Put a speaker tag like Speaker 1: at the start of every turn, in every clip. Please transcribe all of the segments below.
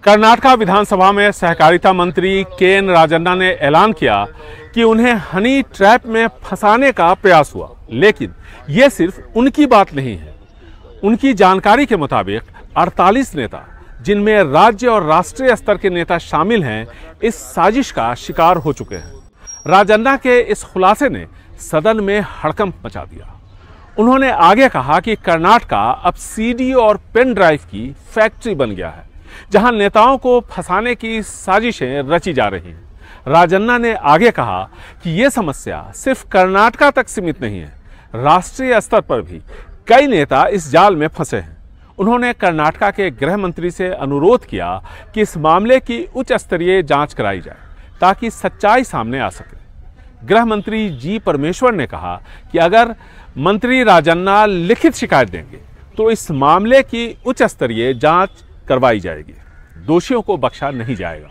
Speaker 1: कर्नाटक विधानसभा में सहकारिता मंत्री के.एन. राजन्ना ने ऐलान किया कि उन्हें हनी ट्रैप में फंसाने का प्रयास हुआ, लेकिन ये सिर्फ उनकी बात नहीं है। उनकी जानकारी के मुताबिक 48 नेता, जिनमें राज्य और राष्ट्रीय स्तर के नेता शामिल हैं, इस साजिश का शिकार हो चुके हैं। राजन्ना के इस खुलासे ने सदन में हड़कंप मचा दिया। उन्होंने आगे कहा कि कर्नाटक अब सीडी और पेन ड्राइव की फैक्ट्री बन गया है, जहां नेताओं को फंसाने की साजिशें रची जा रही हैं। राजन्ना ने आगे कहा कि यह समस्या सिर्फ कर्नाटक तक सीमित नहीं है, राष्ट्रीय स्तर पर भी कई नेता इस जाल में फंसे हैं। उन्होंने कर्नाटक के गृह मंत्री से अनुरोध किया कि इस मामले की उच्च स्तरीय जांच कराई जाए ताकि सच्चाई सामने आ सके। गृह मंत्री जी परमेश्वर ने कहा कि अगर मंत्री राजन्ना लिखित शिकायत देंगे तो इस मामले की उच्च स्तरीय जांच करवाई जाएगी, दोषियों को बख्शा नहीं जाएगा।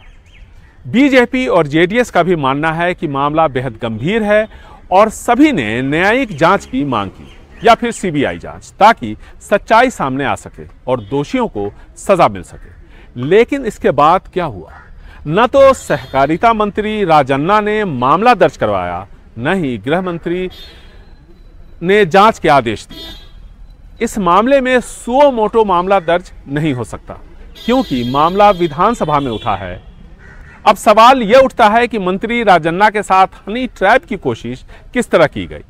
Speaker 1: बीजेपी और जेडीएस का भी मानना है कि मामला बेहद गंभीर है और सभी ने न्यायिक जांच की मांग की या फिर सीबीआई जांच, ताकि सच्चाई सामने आ सके और दोषियों को सजा मिल सके। लेकिन इसके बाद क्या हुआ? न तो सहकारिता मंत्री राजन्ना ने मामला दर्ज करवाया, न ही गृह मंत्री ने जांच के आदेश दिए। इस मामले में सुओ मोटो मामला दर्ज नहीं हो सकता, क्योंकि मामला विधानसभा में उठा है। अब सवाल यह उठता है कि मंत्री राजन्ना के साथ हनी ट्रैप की कोशिश किस तरह की गई,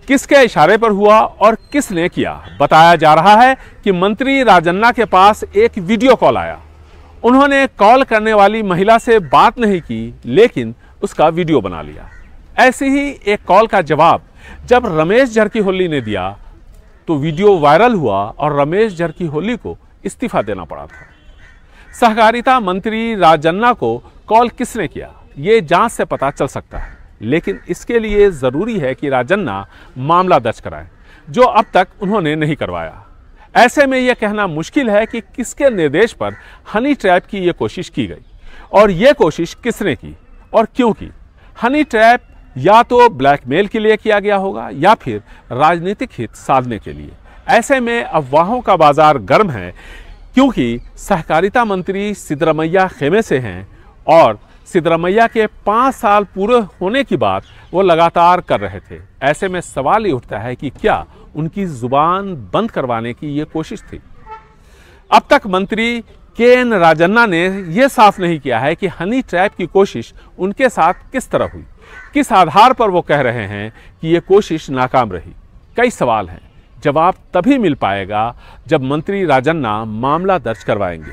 Speaker 1: किसके इशारे पर हुआ और किसने किया। बताया जा रहा है कि मंत्री राजन्ना के पास एक वीडियो कॉल आया। उन्होंने कॉल करने वाली महिला से बात नहीं की, लेकिन उसका वीडियो बना लिया। ऐसे ही एक कॉल का जवाब जब रमेश जरकीहोली ने दिया तो वीडियो वायरल हुआ और रमेश जरकीहोली को इस्तीफा देना पड़ा था। सहकारिता मंत्री राजन्ना को कॉल किसने किया, ये जांच से पता चल सकता है, लेकिन इसके लिए जरूरी है कि राजन्ना मामला दर्ज कराएं, जो अब तक उन्होंने नहीं करवाया। ऐसे में यह कहना मुश्किल है कि किसके निर्देश पर हनी ट्रैप की यह कोशिश की गई और यह कोशिश किसने की और क्यों की। हनी ट्रैप या तो ब्लैकमेल के लिए किया गया होगा या फिर राजनीतिक हित साधने के लिए। ऐसे में अफवाहों का बाजार गर्म है, क्योंकि सहकारिता मंत्री सिद्धरमैया खेमे से हैं और सिद्धरमैया के 5 साल पूरे होने की बात वो लगातार कर रहे थे। ऐसे में सवाल ये उठता है कि क्या उनकी जुबान बंद करवाने की ये कोशिश थी। अब तक मंत्री के.एन. राजन्ना ने यह साफ नहीं किया है कि हनी ट्रैप की कोशिश उनके साथ किस तरह हुई, किस आधार पर वो कह रहे हैं कि ये कोशिश नाकाम रही। कई सवाल हैं, जवाब तभी मिल पाएगा जब मंत्री राजन्ना मामला दर्ज करवाएंगे।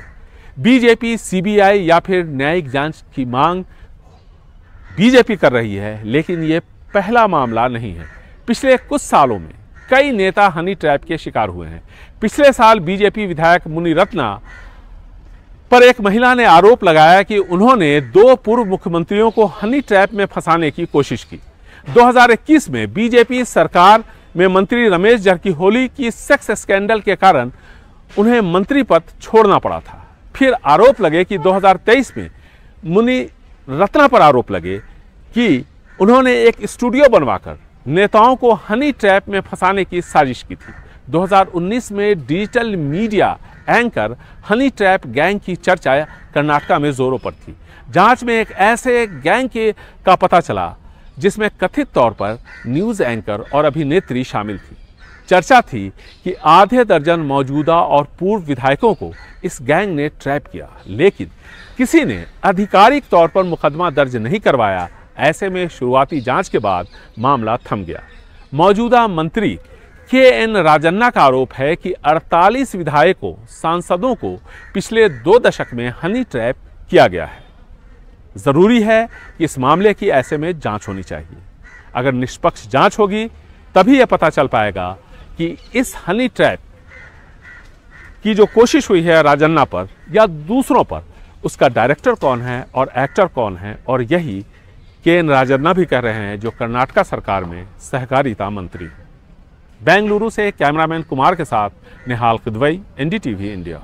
Speaker 1: बीजेपी सीबीआई या फिर न्यायिक जांच की मांग बीजेपी कर रही है, लेकिन ये पहला मामला नहीं है। पिछले कुछ सालों में कई नेता हनी ट्रैप के शिकार हुए हैं। पिछले साल बीजेपी विधायक मुनिरत्ना पर एक महिला ने आरोप लगाया कि उन्होंने 2 पूर्व मुख्यमंत्रियों को हनी ट्रैप में फंसाने की कोशिश की। 2021 में बीजेपी सरकार में मंत्री रमेश जरकीहोली की सेक्स स्कैंडल के कारण उन्हें मंत्री पद छोड़ना पड़ा था। फिर आरोप लगे कि 2023 में मुनिरत्ना पर आरोप लगे कि उन्होंने एक स्टूडियो बनवाकर नेताओं को हनी ट्रैप में फंसाने की साजिश की थी। 2019 में digital media anchor honey trap gang की चर्चा कर्नाटक में जोरों पर थी। जांच में एक ऐसे गैंग का पता चला जिसमें कथित तौर पर न्यूज़ एंकर और अभिनेत्री शामिल थी। चर्चा थी कि आधे दर्जन मौजूदा और पूर्व विधायकों को इस गैंग ने ट्रैप किया, लेकिन किसी ने आधिकारिक तौर पर मुकदमा दर्ज नहीं करवाया। ऐसे में शुरुआती जांच के बाद मामला थम गया। मौजूदा मंत्री के.एन. राजन्ना का आरोप है कि 48 विधायकों, सांसदों को पिछले 2 दशक में हनी ट्रैप किया गया है। जरूरी है कि इस मामले की ऐसे में जांच होनी चाहिए। अगर निष्पक्ष जांच होगी तभी यह पता चल पाएगा कि इस हनी ट्रैप की जो कोशिश हुई है राजन्ना पर या दूसरों पर, उसका डायरेक्टर कौन है और एक्टर कौन है। और यही के.एन. राजन्ना भी कह रहे हैं, जो कर्नाटक सरकार में सहकारिता मंत्री। बेंगलुरु से कैमरामैन कुमार के साथ निहाल किदवई, एनडीटीवी इंडिया।